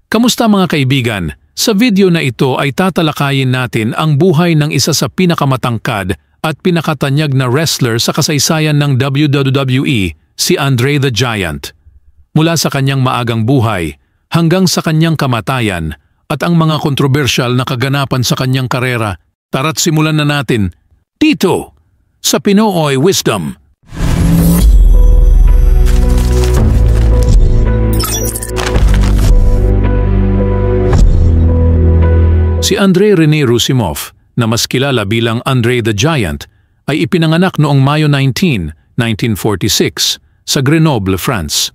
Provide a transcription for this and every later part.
Kamusta mga kaibigan? Sa video na ito ay tatalakayin natin ang buhay ng isa sa pinakamatangkad at pinakatanyag na wrestler sa kasaysayan ng WWE, si Andre the Giant. Mula sa kanyang maagang buhay hanggang sa kanyang kamatayan at ang mga kontrobersyal na kaganapan sa kanyang karera, tara't simulan na natin dito sa Pinoy Wisdom. Si Andre Rene Roussimoff, na mas kilala bilang Andre the Giant, ay ipinanganak noong Mayo 19, 1946 sa Grenoble, France.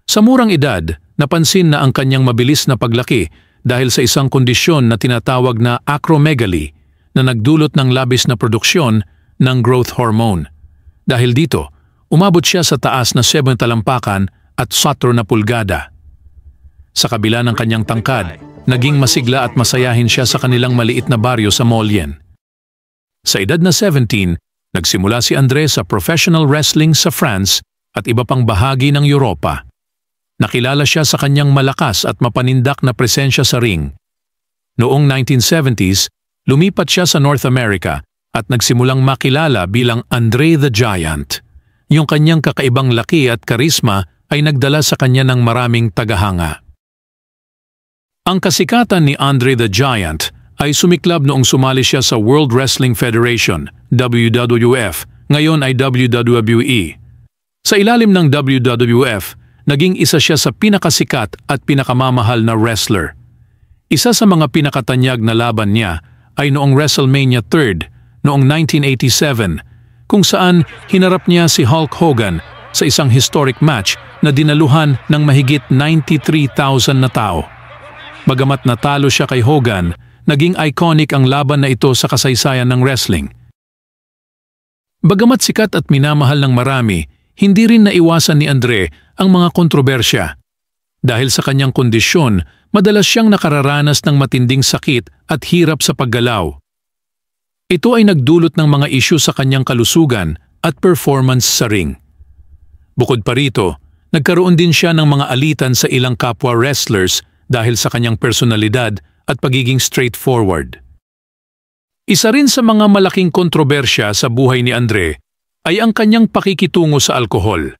Sa murang edad, napansin na ang kanyang mabilis na paglaki dahil sa isang kondisyon na tinatawag na acromegaly na nagdulot ng labis na produksyon ng growth hormone. Dahil dito, umabot siya sa taas na 7 talampakan at 4 na pulgada. Sa kabila ng kanyang tangkad, naging masigla at masayahin siya sa kanilang maliit na baryo sa Mollien. Sa edad na 17, nagsimula si Andre sa professional wrestling sa France at iba pang bahagi ng Europa. Nakilala siya sa kanyang malakas at mapanindak na presensya sa ring. Noong 1970s, lumipat siya sa North America at nagsimulang makilala bilang Andre the Giant. Yung kanyang kakaibang laki at karisma ay nagdala sa kanya ng maraming tagahanga. Ang kasikatan ni Andre the Giant ay sumiklab noong sumali siya sa World Wrestling Federation, WWF, ngayon ay WWE. Sa ilalim ng WWF, naging isa siya sa pinakasikat at pinakamamahal na wrestler. Isa sa mga pinakatanyag na laban niya ay noong WrestleMania 3 noong 1987, kung saan hinarap niya si Hulk Hogan sa isang historic match na dinaluhan ng mahigit 93,000 na tao. Bagamat natalo siya kay Hogan, naging iconic ang laban na ito sa kasaysayan ng wrestling. Bagamat sikat at minamahal ng marami, hindi rin naiwasan ni Andre ang mga kontrobersya. Dahil sa kanyang kondisyon, madalas siyang nakararanas ng matinding sakit at hirap sa paggalaw. Ito ay nagdulot ng mga isyu sa kanyang kalusugan at performance sa ring. Bukod pa rito, nagkaroon din siya ng mga alitan sa ilang kapwa wrestlers dahil sa kanyang personalidad at pagiging straightforward. Isa rin sa mga malaking kontrobersya sa buhay ni Andre ay ang kanyang pakikitungo sa alkohol.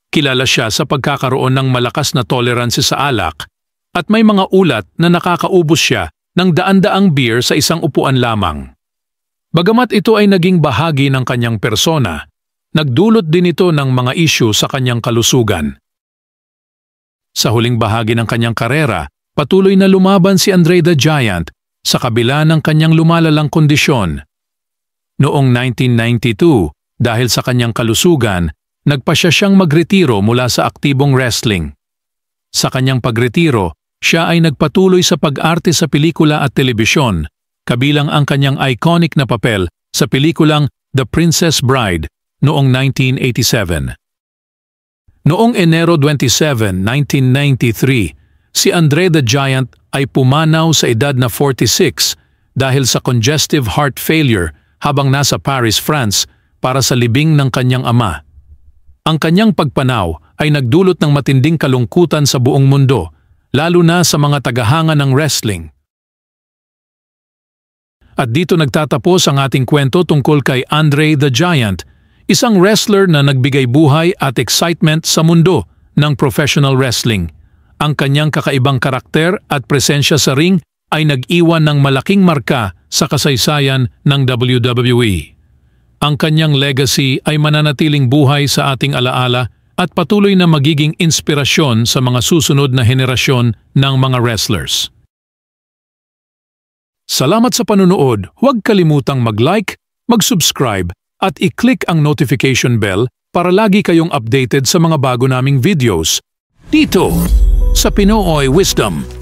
Kilala siya sa pagkakaroon ng malakas na tolerance sa alak at may mga ulat na nakakaubos siya ng daan-daang beer sa isang upuan lamang. Bagamat ito ay naging bahagi ng kanyang persona, nagdulot din ito ng mga isyu sa kanyang kalusugan. Sa huling bahagi ng kanyang karera, patuloy na lumaban si Andre the Giant sa kabila ng kanyang lumalalang kondisyon. Noong 1992, dahil sa kanyang kalusugan, nagpasya siyang magretiro mula sa aktibong wrestling. Sa kanyang pagretiro, siya ay nagpatuloy sa pag-arte sa pelikula at telebisyon, kabilang ang kanyang iconic na papel sa pelikulang The Princess Bride noong 1987. Noong Enero 27, 1993, si Andre the Giant ay pumanaw sa edad na 46 dahil sa congestive heart failure habang nasa Paris, France para sa libing ng kanyang ama. Ang kanyang pagpanaw ay nagdulot ng matinding kalungkutan sa buong mundo, lalo na sa mga tagahanga ng wrestling. At dito nagtatapos ang ating kwento tungkol kay Andre the Giant, isang wrestler na nagbigay buhay at excitement sa mundo ng professional wrestling. Ang kanyang kakaibang karakter at presensya sa ring ay nag-iwan ng malaking marka sa kasaysayan ng WWE. Ang kanyang legacy ay mananatiling buhay sa ating alaala at patuloy na magiging inspirasyon sa mga susunod na henerasyon ng mga wrestlers. Salamat sa panunood. Huwag kalimutang mag-like, mag-subscribe at i-click ang notification bell para lagi kayong updated sa mga bago naming videos dito sa Pinoy Wisdom.